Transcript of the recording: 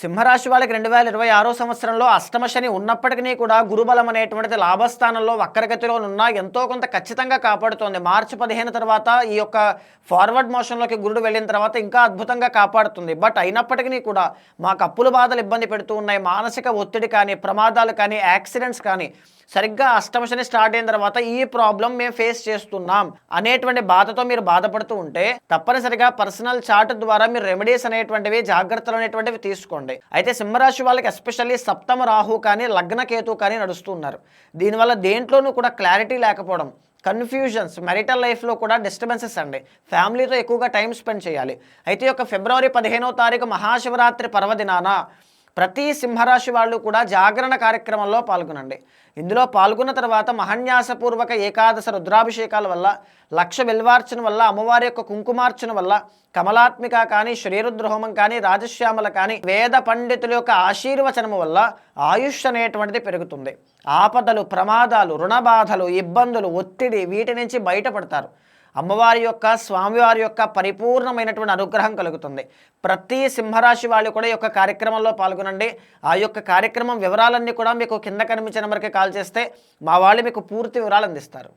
సింహరాశి వాళ్ళకి 2026 సంవత్సరంలో అష్టమ శని ఉన్నప్పటికీ కూడా గురుబలం అనేటువంటిది లాభస్థానంలో వక్రగతిలో ఉన్న ఎంతో కొంత ఖచ్చితంగా కాపాడుతోంది. మార్చి 15 తర్వాత ఈ యొక్క ఫార్వర్డ్ మోషన్లోకి గురుడు వెళ్ళిన తర్వాత ఇంకా అద్భుతంగా కాపాడుతుంది. బట్ అయినప్పటికీ కూడా మాకు అప్పుల బాధలు ఇబ్బంది పెడుతూ ఉన్నాయి. మానసిక ఒత్తిడి కానీ, ప్రమాదాలు కానీ, యాక్సిడెంట్స్ కానీ, సరిగ్గా అష్టమ శని స్టార్ట్ అయిన తర్వాత ఈ ప్రాబ్లం మేము ఫేస్ చేస్తున్నాం అనేటువంటి బాధతో మీరు బాధపడుతూ ఉంటే తప్పనిసరిగా పర్సనల్ చార్ట్ ద్వారా మీరు రెమెడీస్ అనేటువంటివి, జాగ్రత్తలు అనేటువంటివి తీసుకోండి. అయితే సింహరాశి వాళ్ళకి ఎస్పెషల్లీ సప్తమ రాహు కానీ, లగ్న కేతు కానీ నడుస్తున్నారు. దీనివల్ల దేంట్లోనూ కూడా క్లారిటీ లేకపోవడం, కన్ఫ్యూజన్స్, మ్యారిటల్ లైఫ్లో కూడా డిస్టర్బెన్సెస్ అండి. ఫ్యామిలీతో ఎక్కువగా టైం స్పెండ్ చేయాలి. అయితే ఒక ఫిబ్రవరి 15వ తారీఖు మహాశివరాత్రి పర్వదినాన ప్రతి సింహరాశి వాళ్ళు కూడా జాగరణ కార్యక్రమంలో పాల్గొనండి. ఇందులో పాల్గొన్న తర్వాత మహన్యాసపూర్వక ఏకాదశ రుద్రాభిషేకాల వల్ల, లక్ష బిల్వార్చన వల్ల, అమ్మవారి యొక్క కుంకుమార్చన వల్ల, కమలాత్మిక కానీ, శ్రీరుద్రహోమం కానీ, రాజశ్యామల కానీ, వేద పండితుల యొక్క ఆశీర్వచనము వల్ల ఆయుష్ అనేటువంటిది పెరుగుతుంది. ఆపదలు, ప్రమాదాలు, రుణబాధలు, ఇబ్బందులు, ఒత్తిడి వీటి నుంచి బయటపడతారు. అమ్మవారి యొక్క, స్వామివారి యొక్క పరిపూర్ణమైనటువంటి అనుగ్రహం కలుగుతుంది. ప్రతి సింహరాశి వాళ్ళు కూడా ఈ యొక్క కార్యక్రమంలో పాల్గొనండి. ఆ యొక్క కార్యక్రమం వివరాలన్నీ కూడా మీకు కింద కనిపించిన నెంబర్కి కాల్ చేస్తే మా వాళ్ళు మీకు పూర్తి వివరాలు అందిస్తారు.